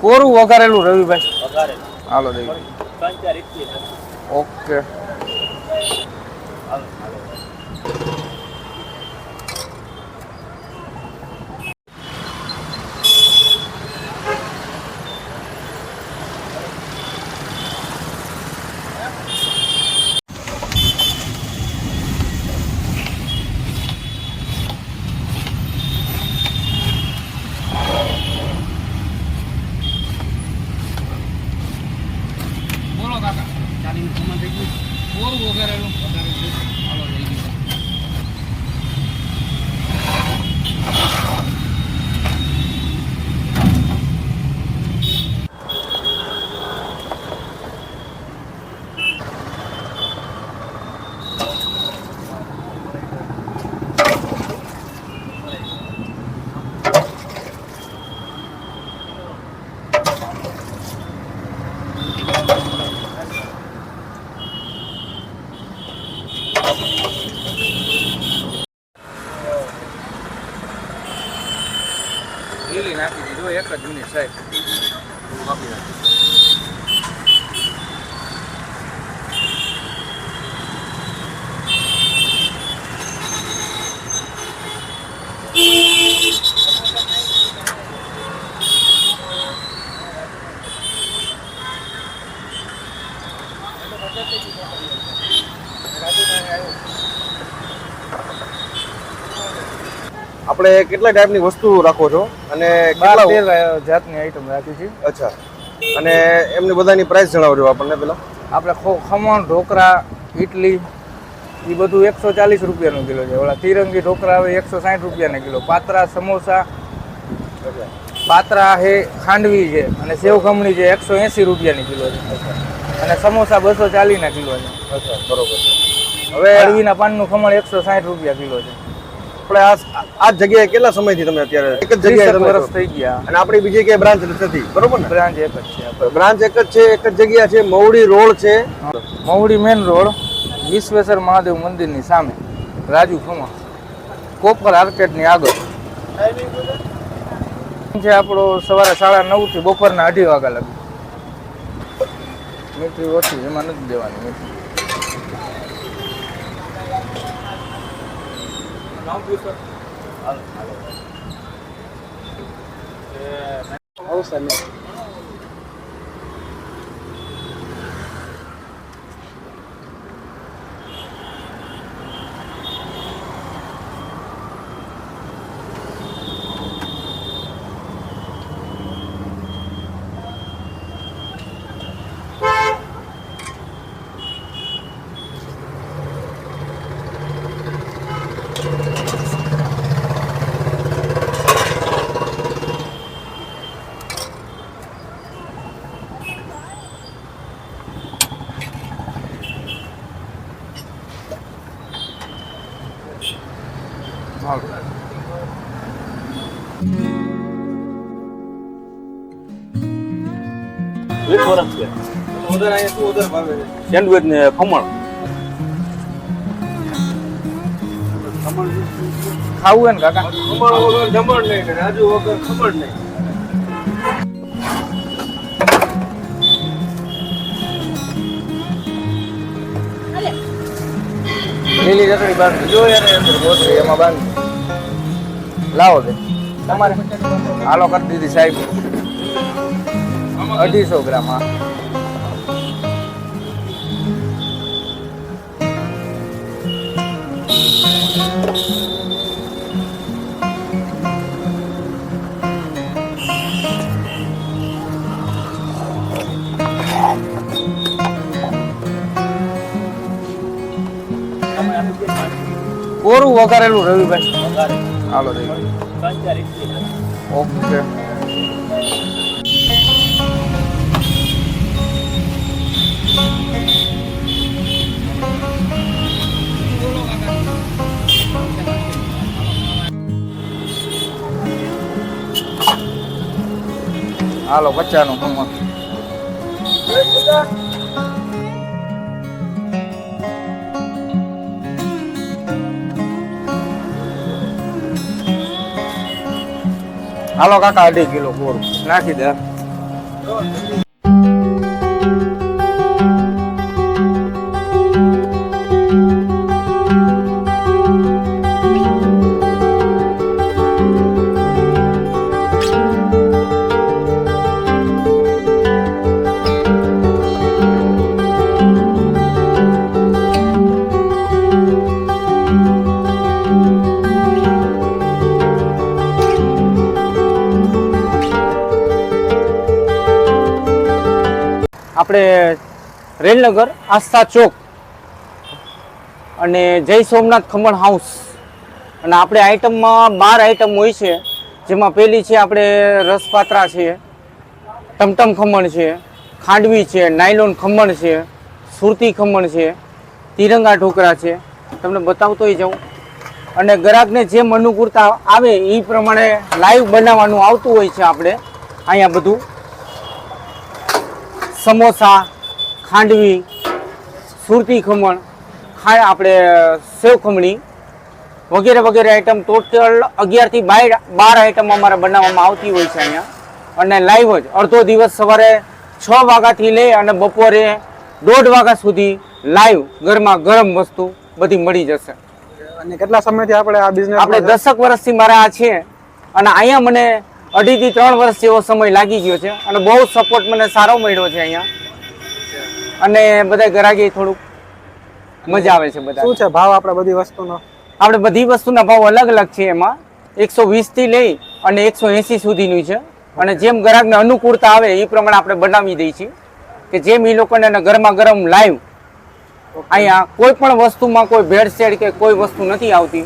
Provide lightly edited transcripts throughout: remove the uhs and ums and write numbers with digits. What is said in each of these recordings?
કોરું વઘારેલું રવિભાઈ. વઘારેલું. હાલો દઈ. 3-4 ઓકે. બોલો કાકા. ચાલીનું સામાન થઈ ગયું. કોરું વઘારેલું. હાલો દઈ દીધું. લીલી નાખી દીધો એક જ મિનિટ સાહેબ. કાપી નાખી. આપણે કેટલા ટાઈપની વસ્તુ રાખો છો અને 12-13 જાતની આઈટમ રાખી છે. અચ્છા, અને એમની બધાની પ્રાઇસ જણાવજો આપણને પેલા. આપણે ખમણ ઢોકળા ઇડલી એ બધું 140 રૂપિયાનું કિલો છે. ઓલા તિરંગી ઢોકળા આવે 160 રૂપિયાના કિલો. પાત્રા સમોસા પાત્રા છે, ખાંડવી છે અને સેવ ખમણી છે 180 રૂપિયાની કિલો છે. અને સમોસા 240 કિલો છે. અચ્છા, બરોબર. હવે અળવીના પાનનું ખમણ 160 રૂપિયા કિલો છે. આપણે આ જગ્યાએ કેટલા સમયથી તમે અત્યારે એક જ જગ્યાએ 30 વર્ષ થઈ ગયા. અને આપણી બીજી ક્યાંય બ્રાન્ચ નથી, બરોબર ને? બ્રાન્ચ એક જ છે. બ્રાન્ચ એક જ છે, એક જ જગ્યા છે. મવડી રોડ છે, મવડી મેન રોડ, વિશ્વેશ્વર મહાદેવ મંદિરની સામે, રાજુ ખમા, કોપર આર્કેટની આગળ છે. આપણો સવારે 9:30 થી બપોરના 2:30 વાગ્યા લગી. મીઠી ઓછી એમાં નથી દેવાની મીઠી. સેન્ડવિચ ને ખમણ. ખાવું હે ને કાકા? ખમણ વગર જમણ નહીં ને રાજુ વગર ખમણ નહીં. લીલી ચટણી બાંધી જો યાર, અંદર ગોઠવી એમાં બાંધી લાવો દે તમારે. હાલો કરી દીધી સાહેબ. 250 ગ્રામ. હા, કોરું વઘારેલું રવિભાઈ. હાલો દઈ. 3-4 ઓકે. હાલો 50 નું ખમણ. હાલો કાકા 2.5 કિલો કોરું નાખી દે. આપણે રેલનગર આસ્થા ચોક અને જય સોમનાથ ખમણ હાઉસ અને આપણે આઈટમમાં 12 આઈટમ હોય છે, જેમાં પહેલી છે આપણે રસપાત્રા છે, ટમટમ ખમણ છે, ખાંડવી છે, નાયલોન ખમણ છે, સુરતી ખમણ છે, તિરંગા ઢોકળા છે. તમને બતાવતોય જાઉં અને ગ્રાહકને જેમ અનુકૂળતા આવે એ પ્રમાણે લાઈવ બનાવવાનું આવતું હોય છે. આપણે અહીંયા બધું સમોસા, ખાંડવી, સુરતી ખમણ, આપણે સેવ ખમણી વગેરે વગેરે આઈટમ ટોટલ 11 થી 12 આઈટમ અમારે બનાવવામાં આવતી હોય છે અહીંયા. અને લાઈવ જ અડધો દિવસ સવારે 6 વાગ્યાથી લઈ અને બપોરે 1:30 વાગ્યા સુધી લાઈવ ગરમા ગરમ વસ્તુ બધી મળી જશે. અને કેટલા સમયથી આપણે આ બિઝનેસ આપણે 10 વર્ષથી મારા આ છે અને અહીંયા મને 2.5 થી 3 વર્ષ જેવો સમય લાગી ગયો છે અને બહુ સપોર્ટ મને સારો મળ્યો છે અહીંયા. અને બધા ગ્રાહકી થોડુંક મજા આવે છે. બધા શું છે ભાવ આપણે બધી વસ્તુનો? આપણે બધી વસ્તુના ભાવ અલગ અલગ છે. એમાં 120 થી લઈ અને 180 સુધીનું છે. અને જેમ ગ્રાહકને અનુકૂળતા આવે એ પ્રમાણે આપણે બનાવી દઈએ છીએ કે જેમ એ લોકોને ગરમા ગરમ લાઈવ અહીંયા કોઈ પણ વસ્તુમાં કોઈ ભેળસેળ કે કોઈ વસ્તુ નથી આવતી.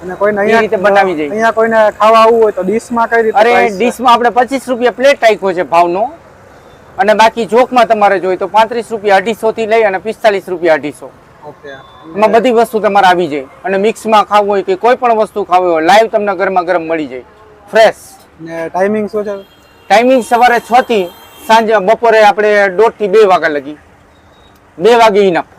અને કોઈને એ રીતે બનાવી દઈએ. અહીંયા કોઈને ખાવા આવવું હોય તો ડીશમાં કઈ રીતે? અરે ડીશમાં આપણે 25 રૂપિયા પ્લેટ રાખ્યો છે ભાવનો. અને બાકી જોકમાં તમારે જોઈએ તો 35 રૂપિયા 250 થી લઈ અને 45 રૂપિયા 250. ઓકે. એમાં બધી વસ્તુ તમારે આવી જાય. અને મિક્સમાં ખાવું હોય કે કોઈ પણ વસ્તુ ખાવી હોય લાઈવ તમને ગરમા ગરમ મળી જાય ફ્રેશ. ને ટાઈમિંગ શું છે? ટાઈમિંગ સવારે 6 થી સાંજે બપોરે આપણે 1:30 થી 2 વાગ્યા લગી. 2 વાગે ઇનફ.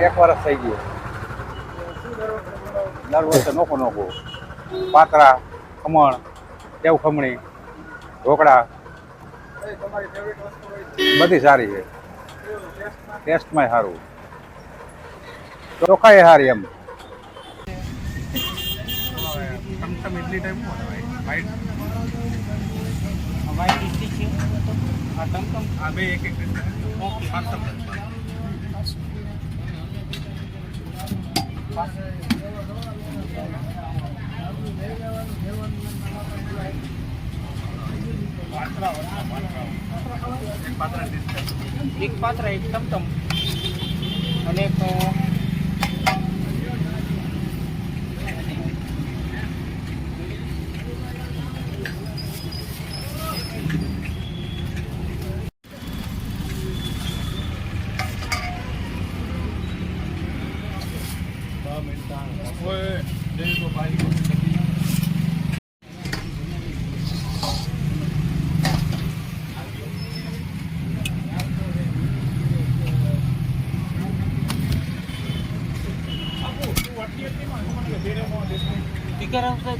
એક વર્ષ થઈ ગયું. દર વર્ષે નોખો પાતરા, ખમણ, સેવ ખમણી, ઢોકળા બધી સારી છે. ટેસ્ટમાં સારું, ચોખાઈ સારી. એમ ટમટમ ઇડલી ટાઈપ હોય વાઈટ વાઈટ ઇડલી છે આ ટમટમ આ બે એક એક પાર્સલ એક પાત્રા એક ટમટમ અને એક ટીકર આવશે.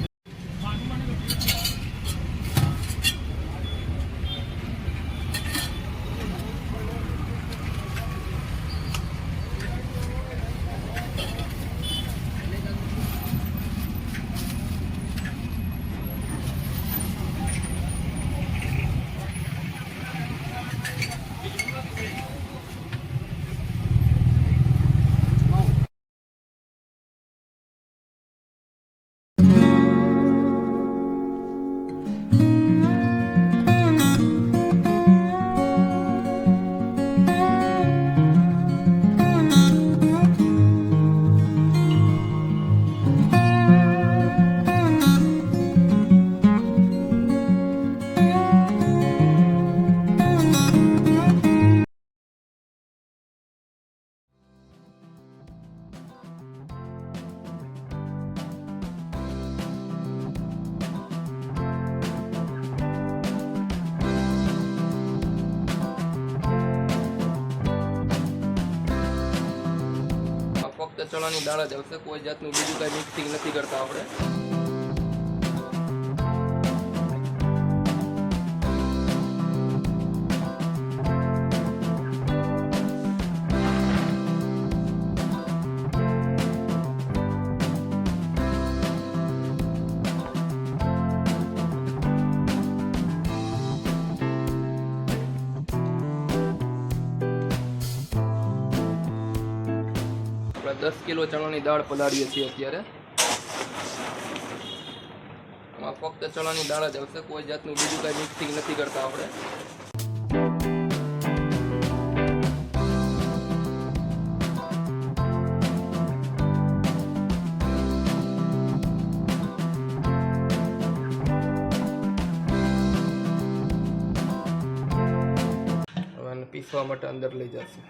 ફક્ત ચણાની દાળ જ આવશે, કોઈ જાતનું બીજું કાંઈ મિક્સિંગ નથી કરતા આપણે. આપણે 10 કિલો ચણાની દાળ પલાળીએ છીએ અત્યારે. આમાં ફક્ત ચણાની દાળ જ આવશે, કોઈ જાતનું બીજું કાંઈ મિક્સિંગ નથી કરતા આપણે. હવે આને પીસવા માટે અંદર લઈ જશે.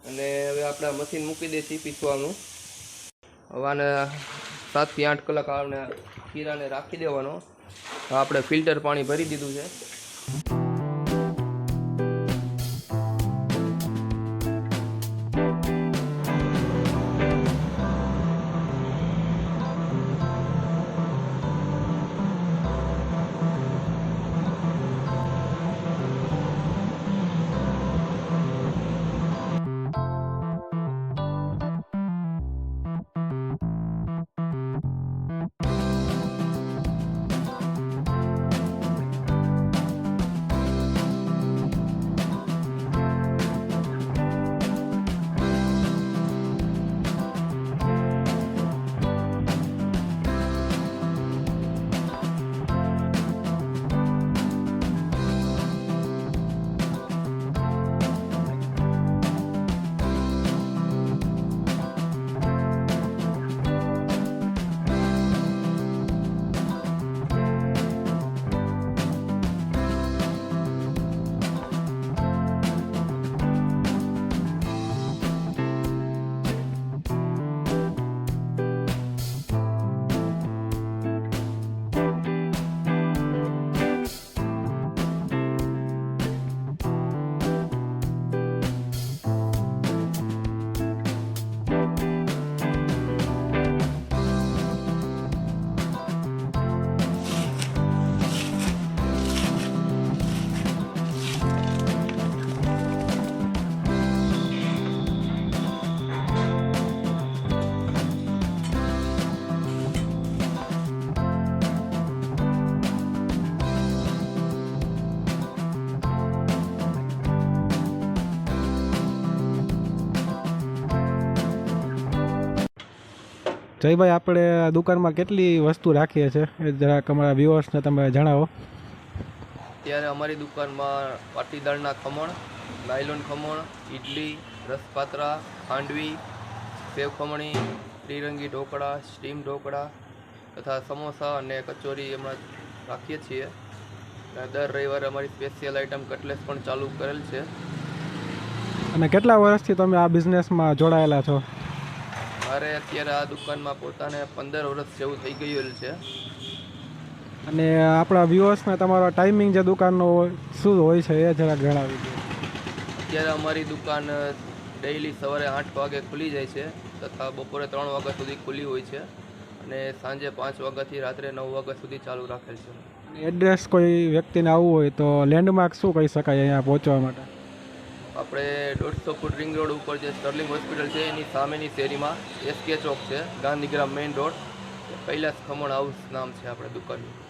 અને હવે આપણે મશીન મૂકી દઈશું પીસવાનું. હવે આને 7 થી 8 કલાક આને ખીરાને રાખી દેવાનો. આપણે ફિલ્ટર પાણી ભરી દીધું છે. જયભાઈ, આપણે દુકાનમાં કેટલી વસ્તુ રાખીએ છીએ એ જરાક અમારા વ્યુઅર્સને તમે જણાવો. ત્યારે અમારી દુકાનમાં પાટીદાળના ખમણ, નાયલોન ખમણ, ઇડલી, રસપાત્રા, ખાંડવી, સેવ ખમણી, ત્રિરંગી ઢોકળા, સ્ટીમ ઢોકળા તથા સમોસા અને કચોરી એમાં રાખીએ છીએ. અને દર રવિવારે અમારી સ્પેશિયલ આઇટમ કટલેસ પણ ચાલુ કરેલ છે. અને કેટલા વર્ષથી તમે આ બિઝનેસમાં જોડાયેલા છો? મારે અત્યારે આ દુકાનમાં પોતાને 15 વર્ષ જેવું થઈ ગયેલું છે. અને આપણા વ્યુઅર્સને તમારો ટાઈમિંગ જે દુકાનનો શું હોય છે એ જરાક જણાવી દો. અત્યારે અમારી દુકાન ડેઈલી સવારે 8 વાગે ખુલી જાય છે તથા બપોરે 3 વાગ્યા સુધી ખુલ્લી હોય છે અને સાંજે 5 વાગ્યાથી રાત્રે 9 વાગ્યા સુધી ચાલુ રાખેલ છે. એડ્રેસ કોઈ વ્યક્તિને આવવું હોય તો લેન્ડમાર્ક શું કહી શકાય અહીંયા પહોંચવા માટે? આપણે 150 ફૂટ રિંગ રોડ ઉપર જે સ્ટર્લિંગ હોસ્પિટલ છે એની સામેની શેરીમાં SK ચોક છે, Gandhigram main road. Kailash khaman house નામ છે આપણે દુકાનનું.